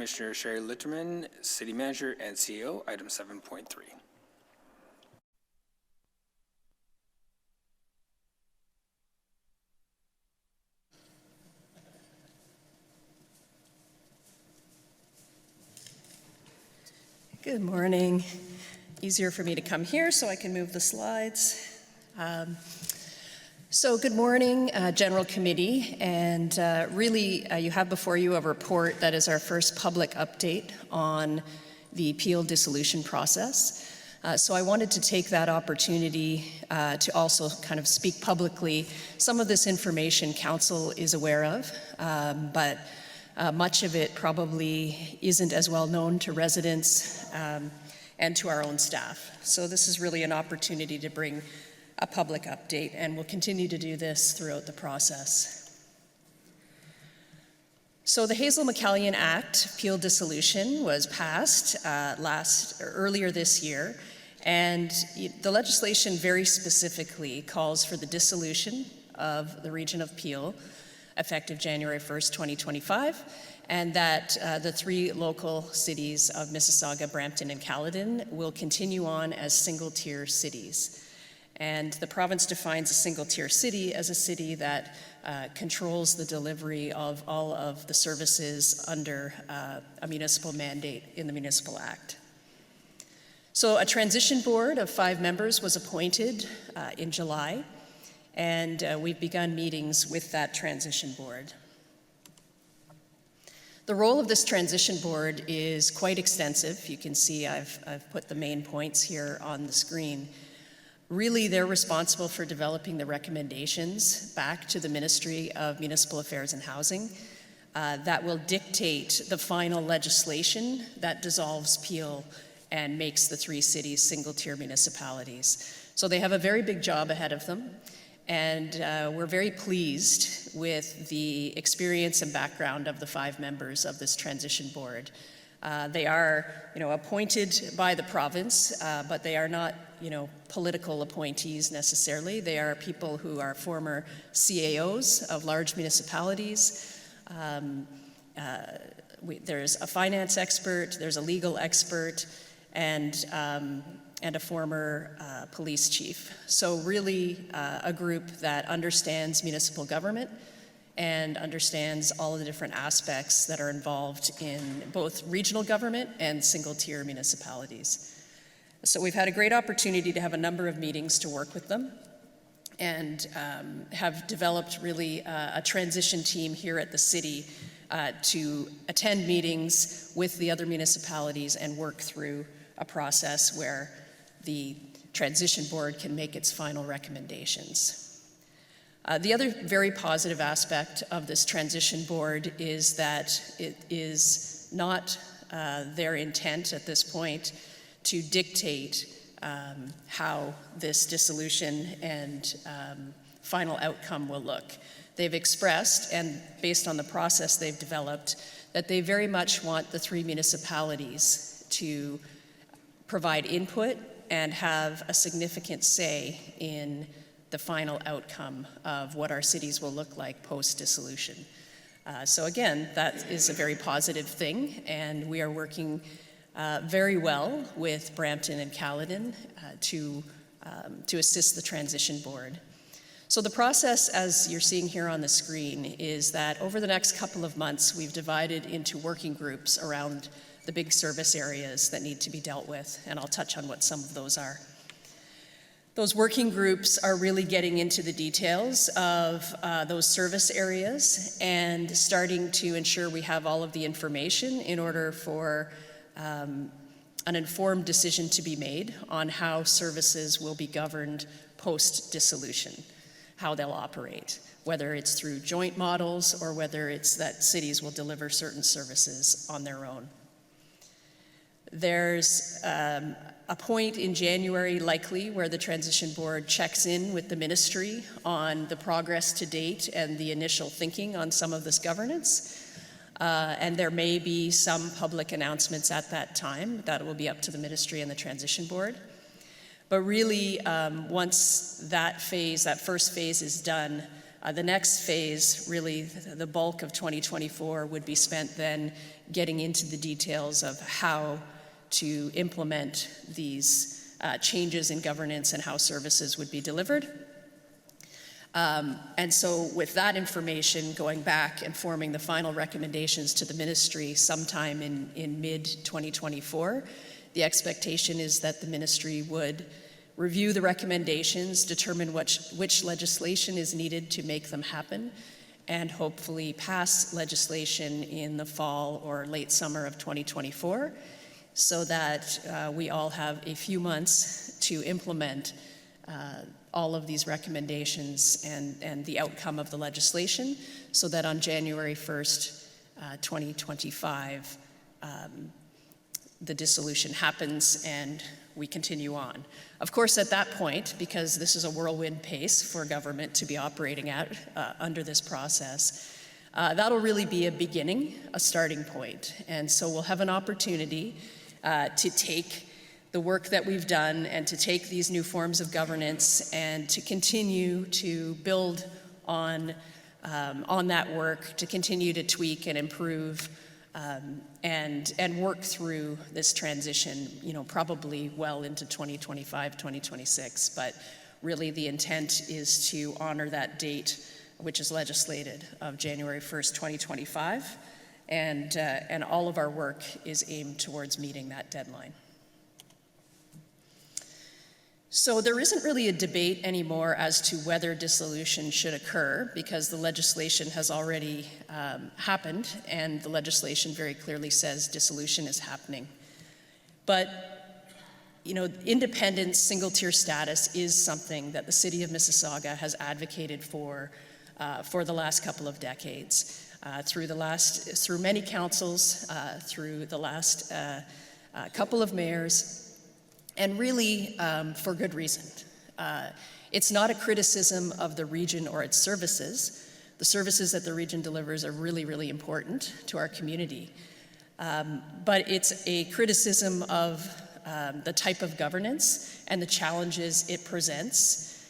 Commissioner Shari Lichterman, City Manager and CAO, item 7.3. Good morning. Easier for me to come here so I can move the slides. So good morning, General Committee, and really you have before you a report that is our first public update on the Peel dissolution process. So I wanted to take that opportunity to also kind of speak publicly. Some of this information Council is aware of, but much of it probably isn't as well known to residents and to our own staff. So this is really an opportunity to bring a public update, and we'll continue to do this throughout the process. So the Hazel-McCallion Act, Peel dissolution, was passed earlier this year, and the legislation very specifically calls for the dissolution of the region of Peel effective January 1st, 2025, and that the three local cities of Mississauga, Brampton, and Caledon will continue on as single-tier cities. And the province defines a single-tier city as a city that controls the delivery of all of the services under a municipal mandate in the Municipal Act. So a transition board of 5 members was appointed in July, and we've begun meetings with that transition board. The role of this transition board is quite extensive. You can see I've put the main points here on the screen. Really, they're responsible for developing the recommendations back to the Ministry of Municipal Affairs and Housing that will dictate the final legislation that dissolves Peel and makes the 3 cities single-tier municipalities. So they have a very big job ahead of them, and we're very pleased with the experience and background of the 5 members of this transition board. They are, appointed by the province, but they are not, political appointees necessarily. They are people who are former CAOs of large municipalities. There's a finance expert, there's a legal expert, and a former police chief. So really a group that understands municipal government and understands all of the different aspects that are involved in both regional government and single-tier municipalities. So we've had a great opportunity to have a number of meetings to work with them, and have developed really a transition team here at the city to attend meetings with the other municipalities and work through a process where the transition board can make its final recommendations. The other very positive aspect of this transition board is that it is not their intent at this point to dictate how this dissolution and final outcome will look. They've expressed, and based on the process they've developed, that they very much want the 3 municipalities to provide input and have a significant say in the final outcome of what our cities will look like post-dissolution. So again, that is a very positive thing, and we are working very well with Brampton and Caledon to assist the transition board. So the process, as you're seeing here on the screen, is that over the next couple of months, we've divided into working groups around the big service areas that need to be dealt with, and I'll touch on what some of those are. Those working groups are really getting into the details of those service areas and starting to ensure we have all of the information in order for an informed decision to be made on how services will be governed post-dissolution, how they'll operate, whether it's through joint models or whether it's that cities will deliver certain services on their own. There's a point in January likely where the transition board checks in with the ministry on the progress to date and the initial thinking on some of this governance. And there may be some public announcements at that time. That will be up to the ministry and the transition board. But really, once that phase, that first phase is done, The next phase, really the bulk of 2024, would be spent then getting into the details of how to implement these changes in governance and how services would be delivered. And so with that information, going back and forming the final recommendations to the ministry sometime in mid-2024, the expectation is that the ministry would review the recommendations, determine which legislation is needed to make them happen, and hopefully pass legislation in the fall or late summer of 2024, so that we all have a few months to implement all of these recommendations and the outcome of the legislation, so that on January 1st, 2025, the dissolution happens and we continue on. Of course, at that point, because this is a whirlwind pace for government to be operating at under this process, that'll really be a beginning, a starting point. And so we'll have an opportunity to take the work that we've done and to take these new forms of governance and to continue to build on that work, to continue to tweak and improve and work through this transition, probably well into 2025, 2026. But really the intent is to honor that date, which is legislated, of January 1st, 2025. And all of our work is aimed towards meeting that deadline. So there isn't really a debate anymore as to whether dissolution should occur, because the legislation has already happened, and the legislation very clearly says dissolution is happening. But, independent single-tier status is something that the City of Mississauga has advocated for the last couple of decades, through many councils, through the last couple of mayors. And really, for good reason. It's not a criticism of the region or its services. The services that the region delivers are really, really important to our community. But it's a criticism of the type of governance and the challenges it presents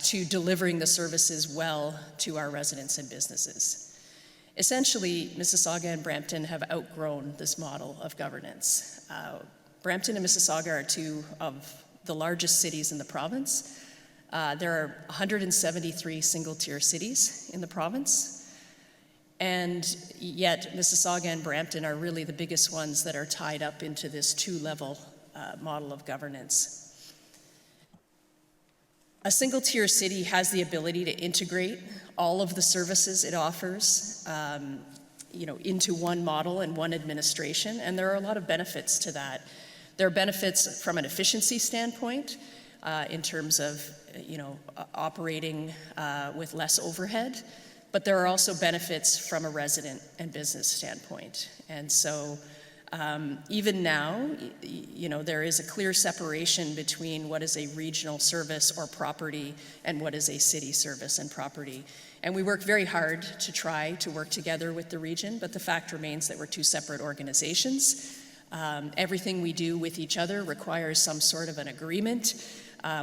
to delivering the services well to our residents and businesses. Essentially, Mississauga and Brampton have outgrown this model of governance. Brampton and Mississauga are two of the largest cities in the province. There are 173 single-tier cities in the province, and yet Mississauga and Brampton are really the biggest ones that are tied up into this two-level model of governance. A single-tier city has the ability to integrate all of the services it offers into one model and one administration, and there are a lot of benefits to that. There are benefits from an efficiency standpoint in terms of, operating with less overhead, but there are also benefits from a resident and business standpoint. And so even now, there is a clear separation between what is a regional service or property and what is a city service and property. And we work very hard to try to work together with the region, but the fact remains that we're two separate organizations. Everything we do with each other requires some sort of an agreement.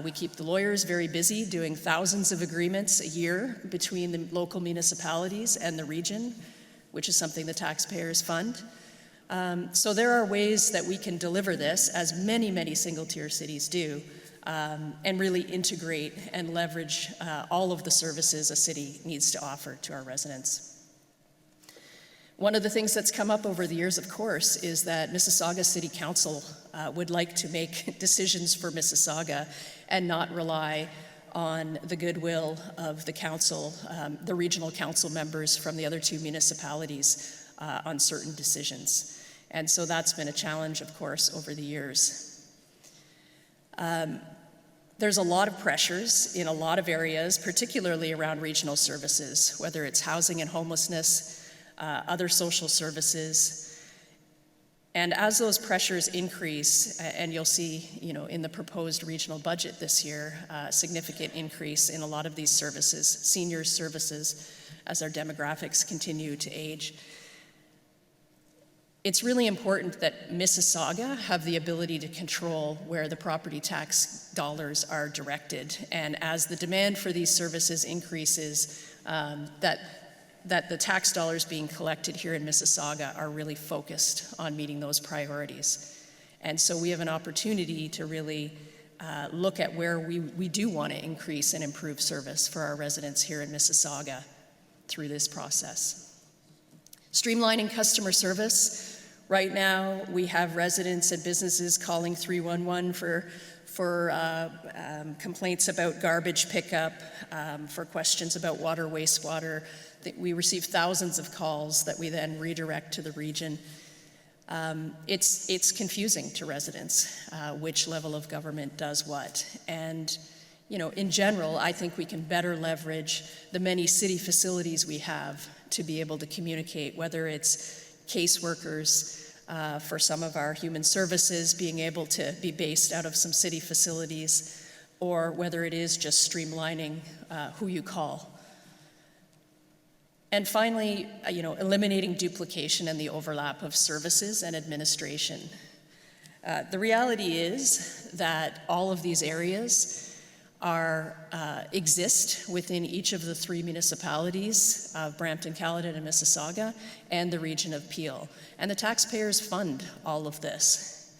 We keep the lawyers very busy doing thousands of agreements a year between the local municipalities and the region, which is something the taxpayers fund. So there are ways that we can deliver this, as many, many single-tier cities do, and really integrate and leverage all of the services a city needs to offer to our residents. One of the things that's come up over the years, of course, is that Mississauga City Council would like to make decisions for Mississauga and not rely on the goodwill of the council, the regional council members from the other two municipalities on certain decisions. And so that's been a challenge, of course, over the years. There's a lot of pressures in a lot of areas, particularly around regional services, whether it's housing and homelessness, other social services. And as those pressures increase, and you'll see, in the proposed regional budget this year, a significant increase in a lot of these services, senior services, as our demographics continue to age. It's really important that Mississauga have the ability to control where the property tax dollars are directed. And as the demand for these services increases, that the tax dollars being collected here in Mississauga are really focused on meeting those priorities. And so we have an opportunity to really look at where we do want to increase and improve service for our residents here in Mississauga through this process. Streamlining customer service. Right now, we have residents and businesses calling 311 for complaints about garbage pickup, for questions about water, wastewater. We receive thousands of calls that we then redirect to the region. It's confusing to residents which level of government does what. And, you know, in general, I think we can better leverage the many city facilities we have to be able to communicate, whether it's caseworkers, for some of our human services being able to be based out of some city facilities, or whether it is just streamlining who you call. And finally, you know, eliminating duplication and the overlap of services and administration. The reality is that all of these areas exist within each of the 3 municipalities of Brampton, Caledon, and Mississauga, and the region of Peel. And the taxpayers fund all of this.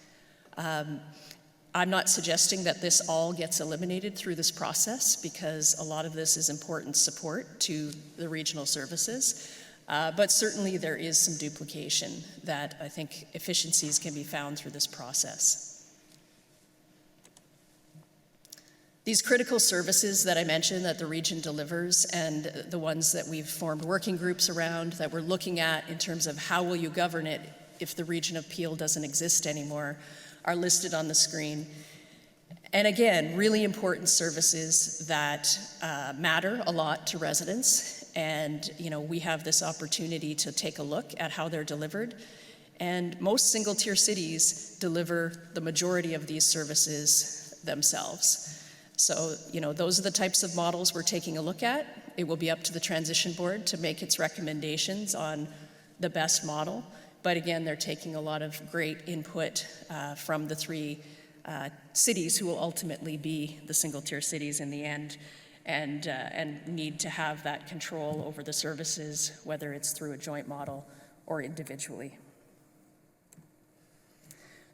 I'm not suggesting that this all gets eliminated through this process, because a lot of this is important support to the regional services. But certainly there is some duplication that I think efficiencies can be found through this process. These critical services that I mentioned that the region delivers, and the ones that we've formed working groups around that we're looking at in terms of how will you govern it if the region of Peel doesn't exist anymore, are listed on the screen. And again, really important services that matter a lot to residents. And, you know, we have this opportunity to take a look at how they're delivered. And most single-tier cities deliver the majority of these services themselves. So, you know, those are the types of models we're taking a look at. It will be up to the transition board to make its recommendations on the best model. But again, they're taking a lot of great input from the 3 cities who will ultimately be the single-tier cities in the end, and need to have that control over the services, whether it's through a joint model or individually.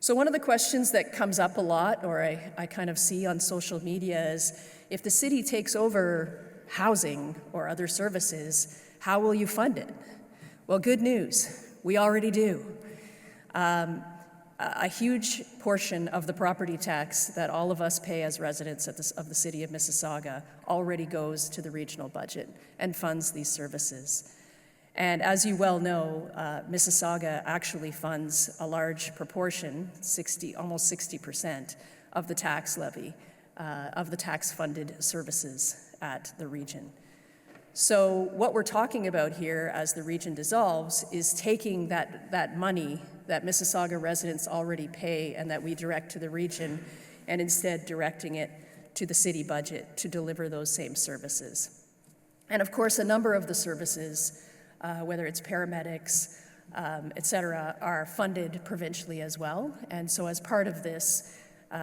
So one of the questions that comes up a lot, or I kind of see on social media, is if the city takes over housing or other services, how will you fund it? Well, good news, we already do. A huge portion of the property tax that all of us pay as residents of the City of Mississauga already goes to the regional budget and funds these services. And as you well know, Mississauga actually funds a large proportion, almost 60% of the tax levy, of the tax-funded services at the region. So what we're talking about here as the region dissolves is taking that money that Mississauga residents already pay and that we direct to the region, and instead directing it to the city budget to deliver those same services. And of course, a number of the services, whether it's paramedics, et cetera, are funded provincially as well. And so as part of this,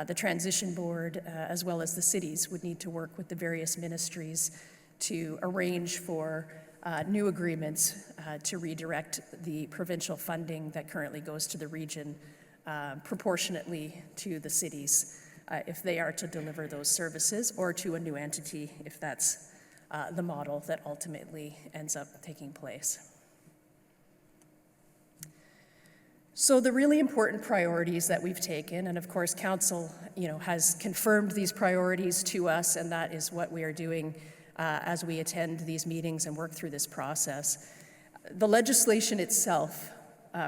the transition board, as well as the cities, would need to work with the various ministries to arrange for new agreements to redirect the provincial funding that currently goes to the region proportionately to the cities if they are to deliver those services, or to a new entity if that's the model that ultimately ends up taking place. So the really important priorities that we've taken, and of course Council, has confirmed these priorities to us, and that is what we are doing as we attend these meetings and work through this process. The legislation itself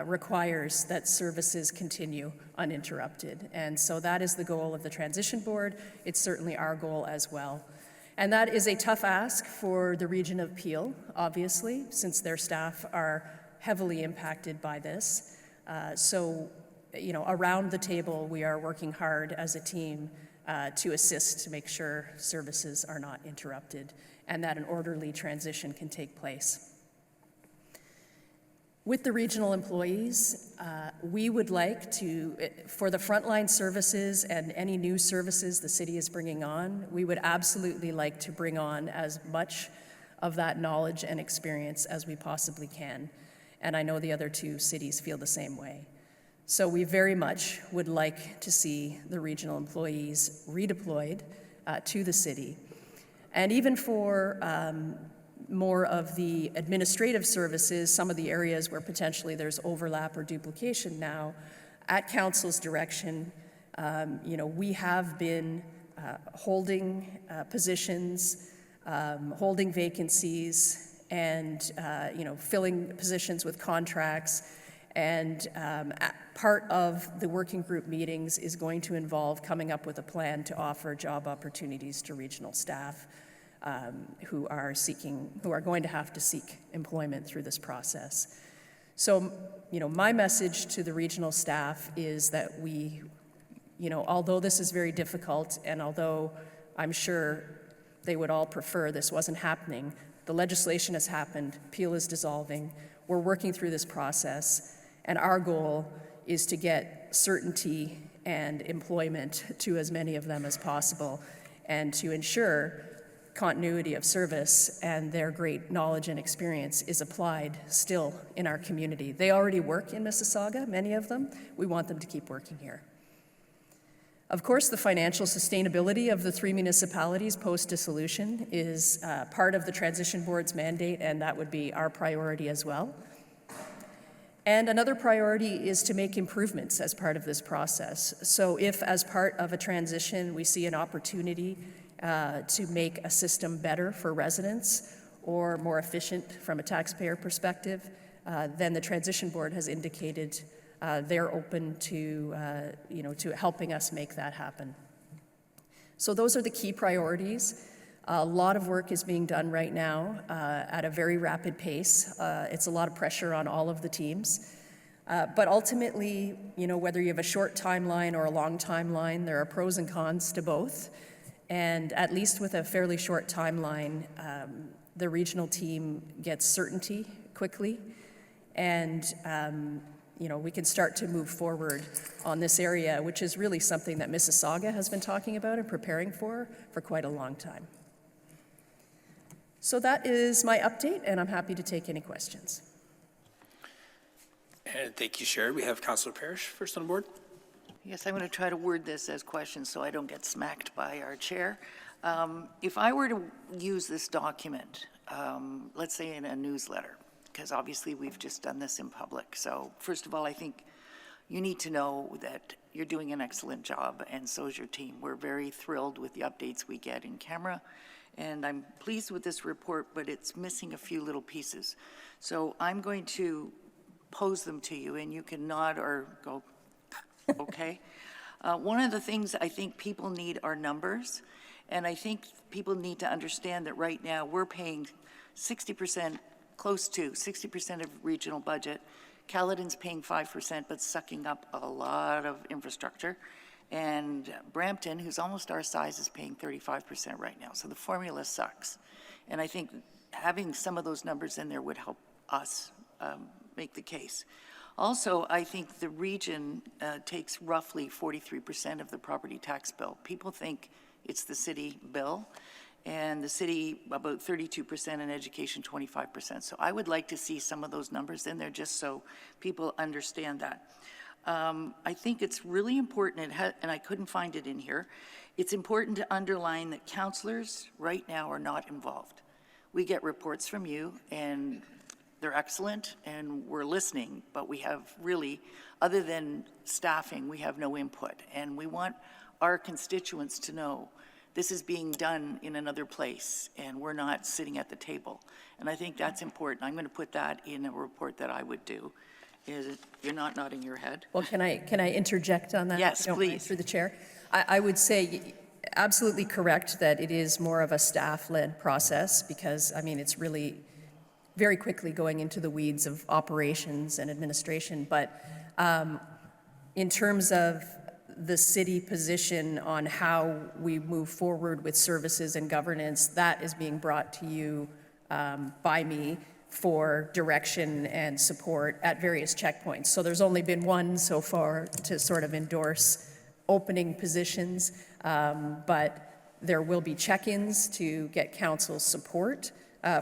requires that services continue uninterrupted, and so that is the goal of the transition board. It's certainly our goal as well. And that is a tough ask for the region of Peel, obviously, since their staff are heavily impacted by this. So, around the table, we are working hard as a team to assist to make sure services are not interrupted and that an orderly transition can take place. With the regional employees, we would like to, for the frontline services and any new services the city is bringing on, we would absolutely like to bring on as much of that knowledge and experience as we possibly can. And I know the other two cities feel the same way. So we very much would like to see the regional employees redeployed to the city. And even for more of the administrative services, some of the areas where potentially there's overlap or duplication now, at Council's direction, we have been holding positions, holding vacancies, and filling positions with contracts. And part of the working group meetings is going to involve coming up with a plan to offer job opportunities to regional staff who are going to have to seek employment through this process. So, my message to the regional staff is that we, although this is very difficult, and although I'm sure they would all prefer this wasn't happening, the legislation has happened, Peel is dissolving, we're working through this process, and our goal is to get certainty and employment to as many of them as possible, and to ensure continuity of service and their great knowledge and experience is applied still in our community. They already work in Mississauga, many of them. We want them to keep working here. Of course, the financial sustainability of the three municipalities post-dissolution is part of the Transition Board's mandate, and that would be our priority as well. And another priority is to make improvements as part of this process. So if, as part of a transition, we see an opportunity to make a system better for residents or more efficient from a taxpayer perspective, then the Transition Board has indicated they're open to helping us make that happen. So those are the key priorities. A lot of work is being done right now at a very rapid pace. It's a lot of pressure on all of the teams. But ultimately, whether you have a short timeline or a long timeline, there are pros and cons to both. And at least with a fairly short timeline, the regional team gets certainty quickly, and we can start to move forward on this area, which is really something that Mississauga has been talking about and preparing for quite a long time. So that is my update, and I'm happy to take any questions. And thank you, Shari. We have Councillor Parrish first on board. Yes, I'm going to try to word this as questions so I don't get smacked by our chair. If I were to use this document, let's say in a newsletter, because obviously we've just done this in public. So first of all, I think you need to know that you're doing an excellent job, and so is your team. We're very thrilled with the updates we get in camera, and I'm pleased with this report, but it's missing a few little pieces. So I'm going to pose them to you, and you can nod or go, okay? One of the things I think people need are numbers, and I think people need to understand that right now we're paying 60%, close to 60% of regional budget. Caledon's paying 5%, but sucking up a lot of infrastructure. And Brampton, who's almost our size, is paying 35% right now. So the formula sucks. And I think having some of those numbers in there would help us make the case. Also, I think the region takes roughly 43% of the property tax bill. People think it's the city bill, and the city about 32%, and education 25%. So I would like to see some of those numbers in there just so people understand that. I think it's really important, and I couldn't find it in here, it's important to underline that councillors right now are not involved. We get reports from you, and they're excellent, and we're listening, but we have really, other than staffing, we have no input. And we want our constituents to know this is being done in another place, and we're not sitting at the table. And I think that's important. I'm going to put that in a report that I would do. You're not nodding your head? Well, can I interject on that? Yes, please. Through the chair. I would say absolutely correct that it is more of a staff-led process because, I mean, it's really very quickly going into the weeds of operations and administration. But in terms of the city position on how we move forward with services and governance, that is being brought to you by me for direction and support at various checkpoints. So there's only been one so far to sort of endorse opening positions, but there will be check-ins to get council's support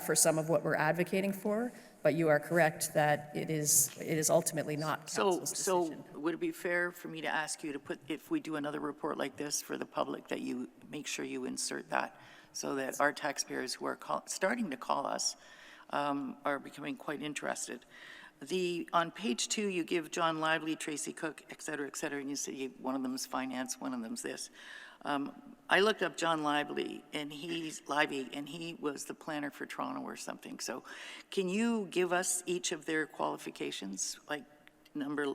for some of what we're advocating for, but you are correct that it is ultimately not council's decision. So would it be fair for me to ask you to put, if we do another report like this for the public, that you make sure you insert that so that our taxpayers who are starting to call us are becoming quite interested? On page 2, you give John Lively, Tracy Cook, et cetera, and you say one of them is finance, one of them's this. I looked up John Lively, and he was the planner for Toronto or something. So can you give us each of their qualifications, like number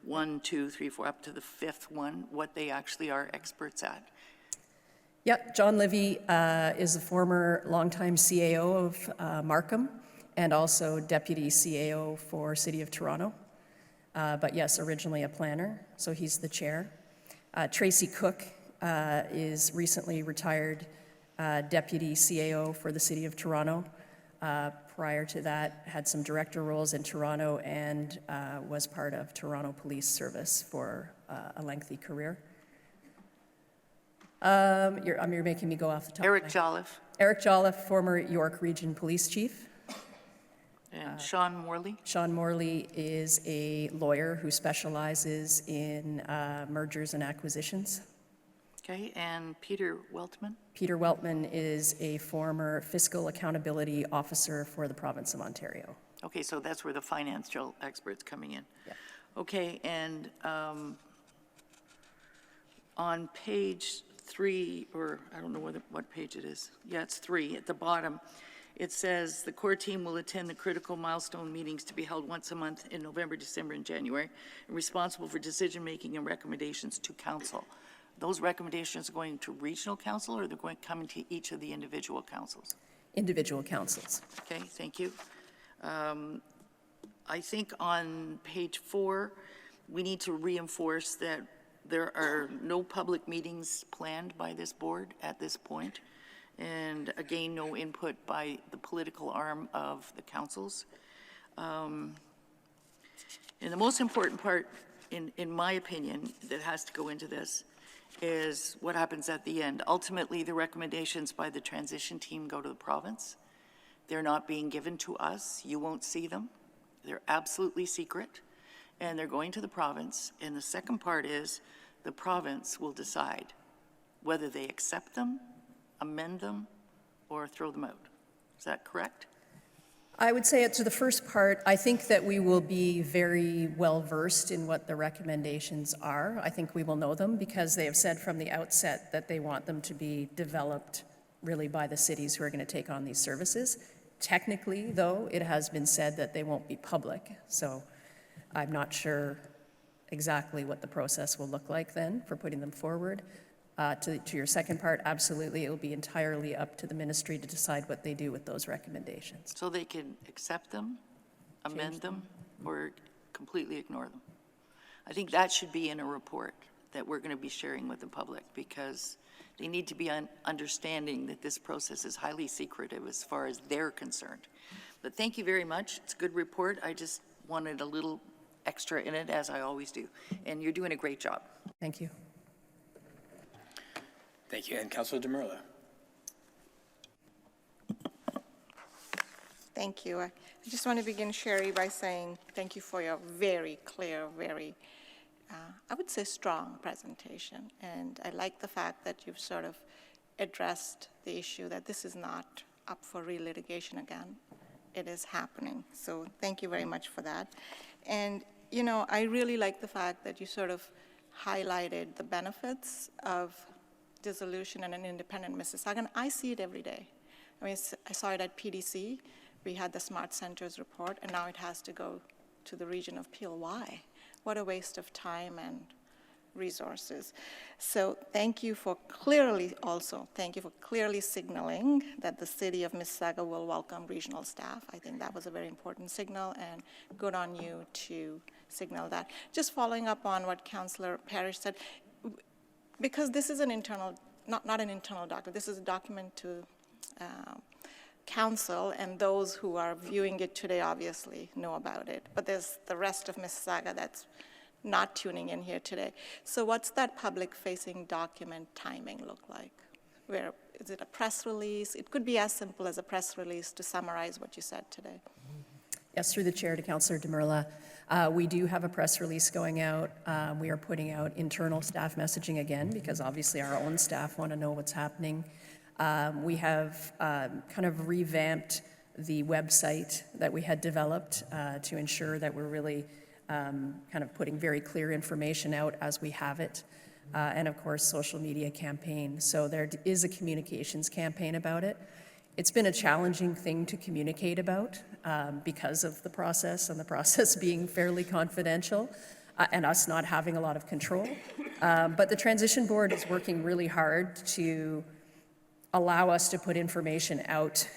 1, 2, 3, 4, up to the 5th one, what they actually are experts at? Yep, John Livy is a former longtime CAO of Markham, and also Deputy CAO for City of Toronto. But yes, originally a planner, so he's the chair. Tracy Cook is recently retired Deputy CAO for the City of Toronto. Prior to that, had some director roles in Toronto and was part of Toronto Police Service for a lengthy career. You're making me go off the top. Eric Jolliffe. Eric Jolliffe, former York Region Police Chief. And Sean Morley? Sean Morley is a lawyer who specializes in mergers and acquisitions. Okay, and Peter Weltman? Peter Weltman is a former fiscal accountability officer for the province of Ontario. Okay, so that's where the financial experts coming in. Yeah. Okay, and on page 3, or I don't know what page it is. Yeah, it's 3 at the bottom. It says the core team will attend the critical milestone meetings to be held once a month in November, December, and January, and responsible for decision-making and recommendations to council. Those recommendations are going to regional council, or they're coming to each of the individual councils? Individual councils. Okay, thank you. I think on page 4, we need to reinforce that there are no public meetings planned by this board at this point. And again, no input by the political arm of the councils. And the most important part, in my opinion, that has to go into this is what happens at the end. Ultimately, the recommendations by the transition team go to the province. They're not being given to us. You won't see them. They're absolutely secret. And they're going to the province. And the second part is the province will decide whether they accept them, amend them, or throw them out. Is that correct? I would say to the first part, I think that we will be very well versed in what the recommendations are. I think we will know them because they have said from the outset that they want them to be developed really by the cities who are going to take on these services. Technically, though, it has been said that they won't be public, so I'm not sure exactly what the process will look like then for putting them forward. To your second part, absolutely, it will be entirely up to the ministry to decide what they do with those recommendations. So they can accept them, amend them, or completely ignore them. I think that should be in a report that we're going to be sharing with the public, because they need to be understanding that this process is highly secretive as far as they're concerned. But thank you very much. It's a good report. I just wanted a little extra in it, as I always do. And you're doing a great job. Thank you. Thank you. And Councillor Demerla. Thank you. I just want to begin, Shari, by saying thank you for your very clear, very, I would say, strong presentation. And I like the fact that you've sort of addressed the issue that this is not up for re-litigation again. It is happening. So thank you very much for that. And, you know, I really like the fact that you sort of highlighted the benefits of dissolution and an independent Mississauga, and I see it every day. I mean, I saw it at PDC. We had the Smart Centers report, and now it has to go to the region of Peel. Why? What a waste of time and resources. So thank you for clearly signaling that the City of Mississauga will welcome regional staff. I think that was a very important signal, and good on you to signal that. Just following up on what Councillor Parrish said, because this is an internal, not an internal document, this is a document to council, and those who are viewing it today obviously know about it. But there's the rest of Mississauga that's not tuning in here today. So what's that public-facing document timing look like? Where is it a press release? It could be as simple as a press release to summarize what you said today. Yes, through the chair to Councillor Demerla. We do have a press release going out. We are putting out internal staff messaging again because obviously our own staff want to know what's happening. We have kind of revamped the website that we had developed to ensure that we're really kind of putting very clear information out as we have it. And of course, social media campaign. So there is a communications campaign about it. It's been a challenging thing to communicate about because of the process and the process being fairly confidential and us not having a lot of control. But the transition board is working really hard to allow us to put information out,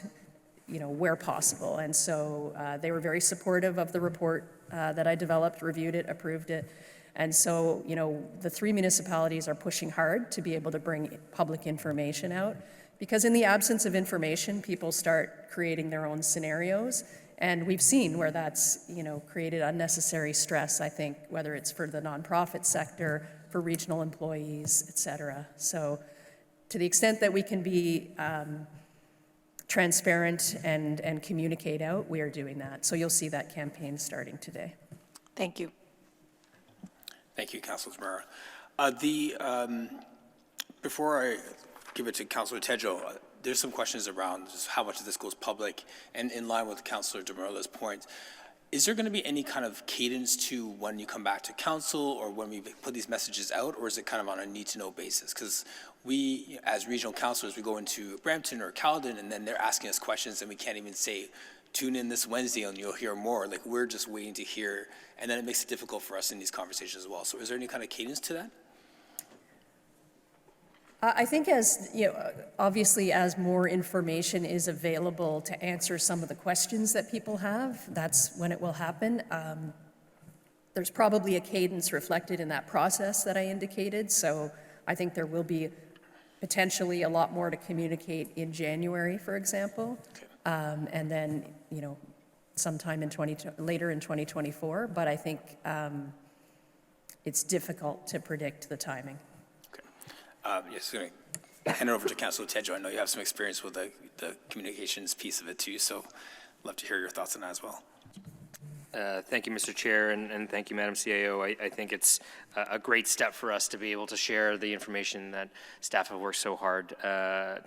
where possible. And so they were very supportive of the report that I developed, reviewed it, approved it. And so, the 3 municipalities are pushing hard to be able to bring public information out, because in the absence of information, people start creating their own scenarios. And we've seen where that's, created unnecessary stress, I think, whether it's for the nonprofit sector, for regional employees, et cetera. So to the extent that we can be transparent and communicate out, we are doing that. So you'll see that campaign starting today. Thank you. Thank you, Councillor Demerla. Before I give it to Councillor Tedjo, there's some questions around just how much of this goes public, and in line with Councillor Demerla's point, is there going to be any kind of cadence to when you come back to council or when we put these messages out, or is it kind of on a need-to-know basis? Because we, as regional councillors, we go into Brampton or Caledon, and then they're asking us questions, and we can't even say, tune in this Wednesday and you'll hear more. Like, we're just waiting to hear, and then it makes it difficult for us in these conversations as well. So is there any kind of cadence to that? I think as, obviously as more information is available to answer some of the questions that people have, that's when it will happen. There's probably a cadence reflected in that process that I indicated, so I think there will be potentially a lot more to communicate in January, for example, and then, sometime later in 2024, but I think it's difficult to predict the timing. Yes, going to hand it over to Councillor Tedjo. I know you have some experience with the communications piece of it too, so I'd love to hear your thoughts on that as well. Thank you, Mr. Chair, and thank you, Madam CAO. I think it's a great step for us to be able to share the information that staff have worked so hard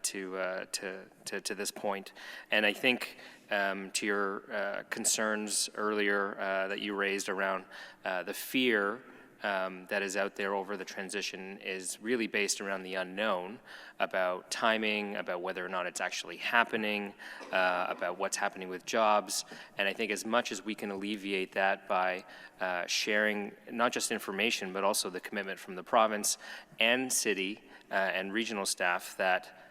to this point. And I think to your concerns earlier that you raised around the fear that is out there over the transition is really based around the unknown about timing, about whether or not it's actually happening, about what's happening with jobs. And I think as much as we can alleviate that by sharing not just information, but also the commitment from the province and city and regional staff that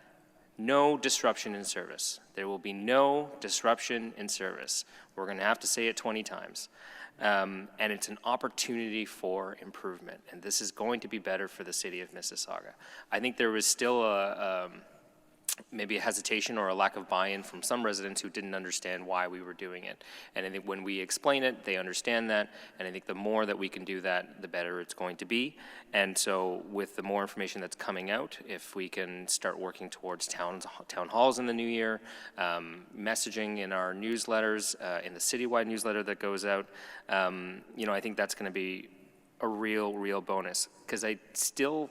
no disruption in service. There will be no disruption in service. We're going to have to say it 20 times. And it's an opportunity for improvement, and this is going to be better for the City of Mississauga. I think there was still maybe a hesitation or a lack of buy-in from some residents who didn't understand why we were doing it. And I think when we explain it, they understand that, and I think the more that we can do that, the better it's going to be. And so with the more information that's coming out, if we can start working towards town halls in the new year, messaging in our newsletters, in the citywide newsletter that goes out, I think that's going to be a real bonus, because I still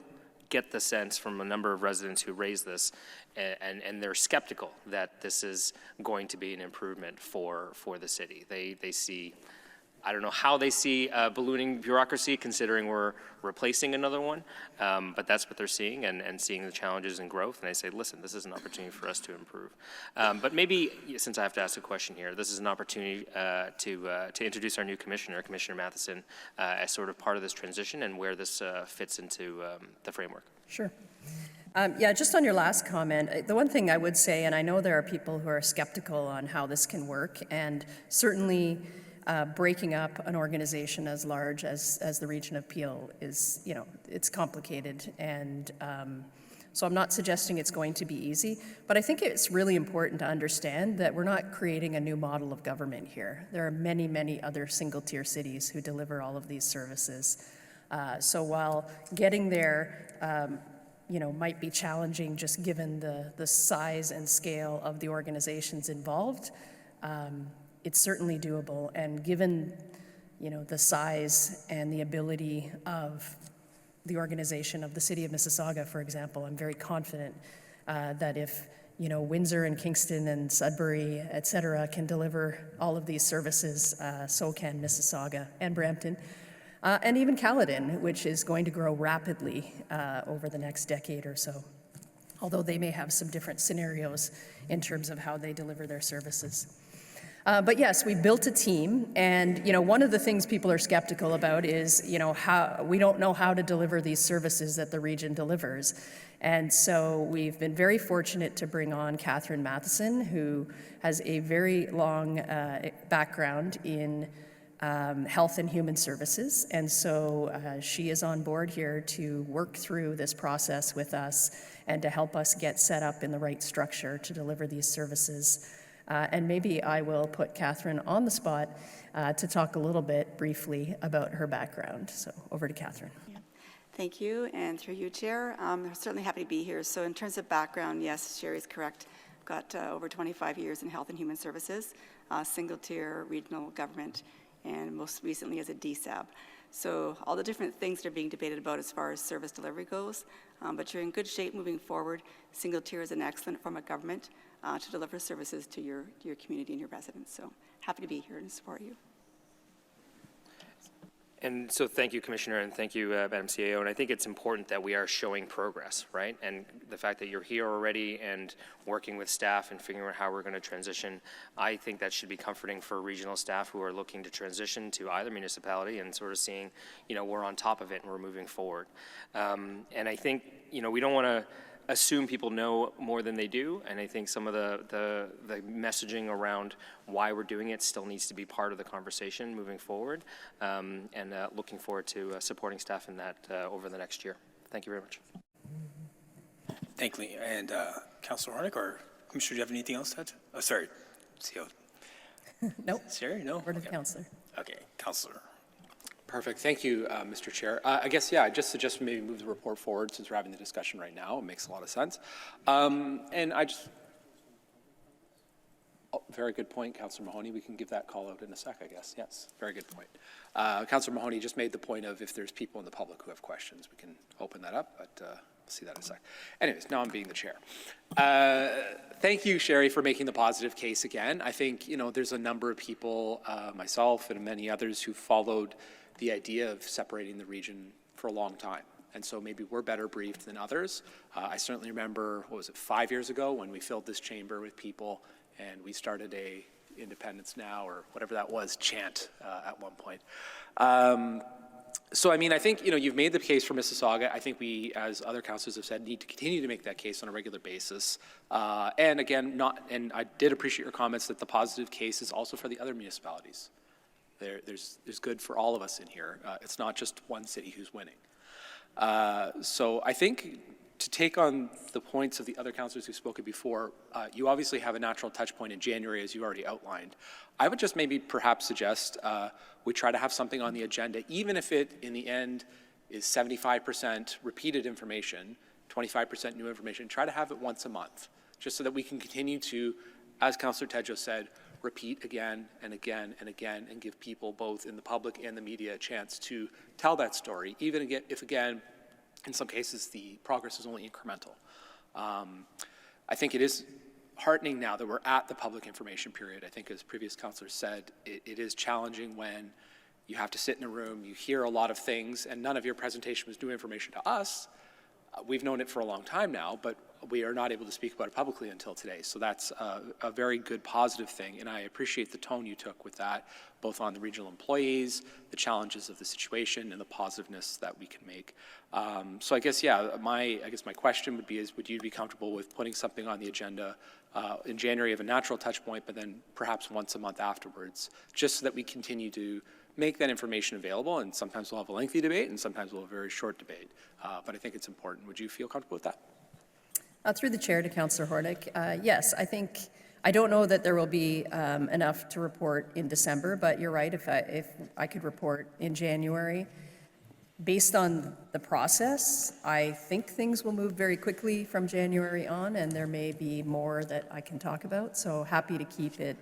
get the sense from a number of residents who raise this, and they're skeptical that this is going to be an improvement for the city. They see, I don't know how they see ballooning bureaucracy, considering we're replacing another one, but that's what they're seeing, and seeing the challenges and growth, and they say, listen, this is an opportunity for us to improve. But maybe, since I have to ask a question here, this is an opportunity to introduce our new commissioner, Commissioner Matheson, as sort of part of this transition and where this fits into the framework. Sure. Just on your last comment, the one thing I would say, and I know there are people who are skeptical on how this can work, and certainly breaking up an organization as large as the region of Peel is, it's complicated, and so I'm not suggesting it's going to be easy, but I think it's really important to understand that we're not creating a new model of government here. There are many other single-tier cities who deliver all of these services. So while getting there might be challenging just given the size and scale of the organizations involved, it's certainly doable. And given, the size and the ability of the organization of the City of Mississauga, for example, I'm very confident that if, Windsor and Kingston and Sudbury, et cetera, can deliver all of these services, so can Mississauga and Brampton. And even Caledon, which is going to grow rapidly over the next decade or so, although they may have some different scenarios in terms of how they deliver their services. But yes, we built a team, and one of the things people are skeptical about is how we don't know how to deliver these services that the region delivers. And so we've been very fortunate to bring on Katherine Matson, who has a very long background in health and human services, and so she is on board here to work through this process with us and to help us get set up in the right structure to deliver these services. And maybe I will put Katherine on the spot to talk a little bit briefly about her background. So over to Katherine. Yeah. Thank you, and through you, Chair. I'm certainly happy to be here. So in terms of background, yes, Shari is correct. I've got over 25 years in health and human services, single-tier regional government, and most recently as a DSAB. So all the different things that are being debated about as far as service delivery goes, but you're in good shape moving forward. Single tier is an excellent form of government to deliver services to your community and your residents. So happy to be here and support you. And so thank you, Commissioner, and thank you, Madam CAO. And I think it's important that we are showing progress, right? And the fact that you're here already and working with staff and figuring out how we're going to transition, I think that should be comforting for regional staff who are looking to transition to either municipality and sort of seeing, we're on top of it and we're moving forward. And I think, we don't want to assume people know more than they do, and I think some of the messaging around why we're doing it still needs to be part of the conversation moving forward, and looking forward to supporting staff in that over the next year. Thank you very much. Thank you. And Councillor Mahoney, or Commissioner, do you have anything else to add? Oh, sorry, CO. Nope. Sorry, no? Word of Okay. Councillor. Okay, Councillor. Perfect. Thank you, Mr. Chair. I guess, yeah, I just suggest maybe move the report forward since we're having the discussion right now. It makes a lot of sense. And I just, very good point, Councillor Mahoney. We can give that call out in a sec, I guess. Yes, very good point. Councillor Mahoney just made the point of if there's people in the public who have questions, we can open that up, but we'll see that in a sec. Anyways, now I'm being the chair. Thank you, Shari, for making the positive case again. I think, there's a number of people, myself and many others, who followed the idea of separating the region for a long time. And so maybe we're better briefed than others. I certainly remember, 5 years ago when we filled this chamber with people and we started a Independence Now or whatever that was chant at one point. So, I think, you've made the case for Mississauga. I think we, as other councillors have said, need to continue to make that case on a regular basis. And again, and I did appreciate your comments that the positive case is also for the other municipalities. There's good for all of us in here. It's not just one city who's winning. So I think to take on the points of the other councillors who've spoken before, you obviously have a natural touch point in January, as you already outlined. I would just maybe perhaps suggest we try to have something on the agenda, even if it, in the end, is 75% repeated information, 25% new information. Try to have it once a month, just so that we can continue to, as Councillor Tedjo said, repeat again and again and again, and give people both in the public and the media a chance to tell that story, even if, again, in some cases, the progress is only incremental. I think it is heartening now that we're at the public information period. I think, as previous councillors said, it is challenging when you have to sit in a room, you hear a lot of things, and none of your presentation was new information to us. We've known it for a long time now, but we are not able to speak about it publicly until today. So that's a very good positive thing, and I appreciate the tone you took with that, both on the regional employees, the challenges of the situation, and the positiveness that we can make. So I guess, yeah, my question would be would you be comfortable with putting something on the agenda in January of a natural touch point, but then perhaps once a month afterwards, just so that we continue to make that information available, and sometimes we'll have a lengthy debate and sometimes we'll have a very short debate. But I think it's important. Would you feel comfortable with that? Through the chair to Councillor Hornick, yes, I don't know that there will be enough to report in December, but you're right, if I could report in January. Based on the process, I think things will move very quickly from January on, and there may be more that I can talk about. So happy to keep it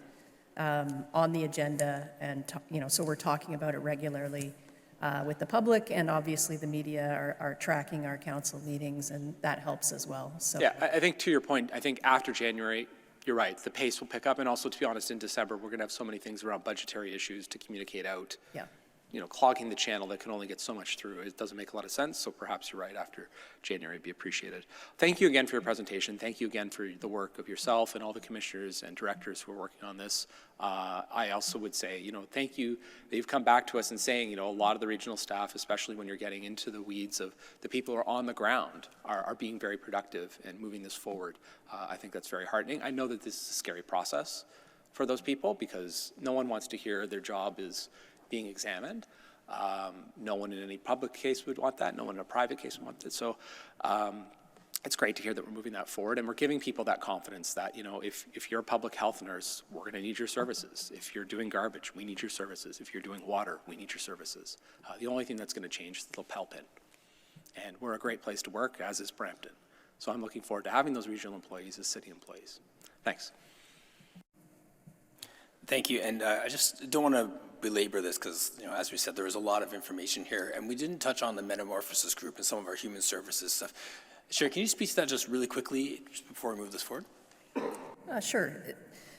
on the agenda, and so we're talking about it regularly with the public, and obviously the media are tracking our council meetings, and that helps as well. So Yeah, I think to your point, I think after January, you're right, the pace will pick up, and also, to be honest, in December, we're going to have so many things around budgetary issues to communicate out. yeah. Clogging the channel that can only get so much through. It doesn't make a lot of sense, so perhaps you're right, after January would be appreciated. Thank you again for your presentation. Thank you again for the work of yourself and all the commissioners and directors who are working on this. I also would say, thank you that you've come back to us and saying, a lot of the regional staff, especially when you're getting into the weeds of the people who are on the ground, are being very productive and moving this forward. I think that's very heartening. I know that this is a scary process for those people because no one wants to hear their job is being examined. No one in any public case would want that. No one in a private case would want that. So it's great to hear that we're moving that forward, and we're giving people that confidence that, if you're a public health nurse, we're going to need your services. If you're doing garbage, we need your services. If you're doing water, we need your services. The only thing that's going to change is the lapel pin. And we're a great place to work, as is Brampton. So I'm looking forward to having those regional employees as city employees. Thanks. Thank you, and I just don't want to belabor this because, as we said, there was a lot of information here, and we didn't touch on the Metamorphosis Group and some of our human services stuff. Shari, can you speak to that just really quickly just before we move this forward? Sure.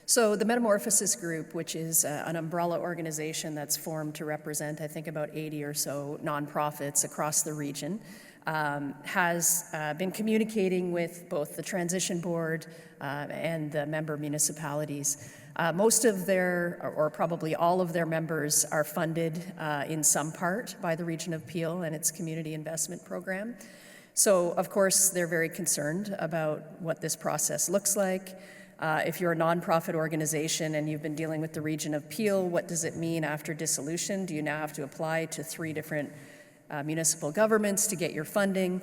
So the Metamorphosis Group, which is an umbrella organization that's formed to represent, I think, about 80 or so nonprofits across the region, has been communicating with both the Transition Board and the member municipalities. Most of their, or probably all of their members are funded in some part by the Region of Peel and its Community Investment Program. So, of course, they're very concerned about what this process looks like. If you're a nonprofit organization and you've been dealing with the Region of Peel, what does it mean after dissolution? Do you now have to apply to 3 different municipal governments to get your funding?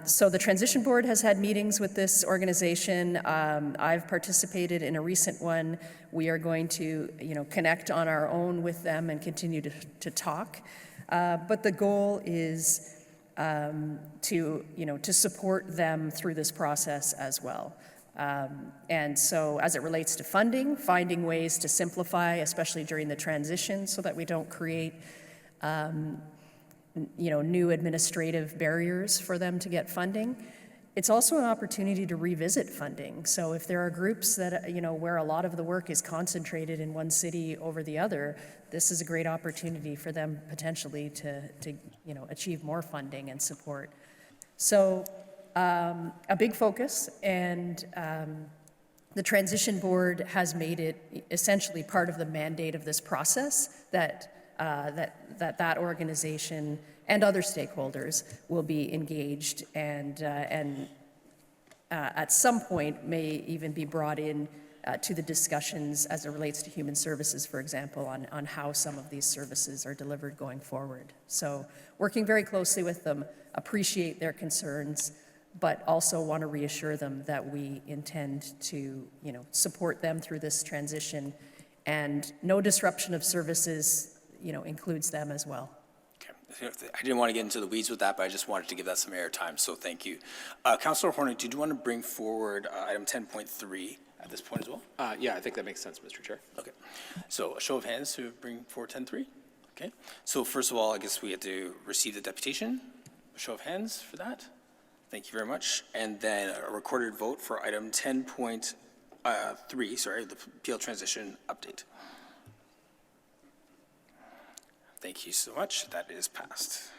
So the Transition Board has had meetings with this organization. I've participated in a recent one. We are going to, connect on our own with them and continue to talk. But the goal is to support them through this process as well. And so as it relates to funding, finding ways to simplify, especially during the transition, so that we don't create new administrative barriers for them to get funding. It's also an opportunity to revisit funding. So if there are groups that, where a lot of the work is concentrated in one city over the other, this is a great opportunity for them potentially to achieve more funding and support. So a big focus, and the Transition Board has made it essentially part of the mandate of this process that that organization and other stakeholders will be engaged and at some point may even be brought in to the discussions as it relates to human services, for example, on how some of these services are delivered going forward. So working very closely with them, appreciate their concerns, but also want to reassure them that we intend to, support them through this transition, and no disruption of services includes them as well. Okay. I didn't want to get into the weeds with that, but I just wanted to give that some airtime, so thank you. Councillor Mahoney, did you want to bring forward item 10.3 at this point as well? Yeah, I think that makes sense, Mr. Chair. Okay. So a show of hands to bring forward 10.3. Okay. So first of all, I guess we have to receive the deputation. A show of hands for that. Thank you very much. And then a recorded vote for item 10.3, the Peel transition update. Thank you so much. That is passed.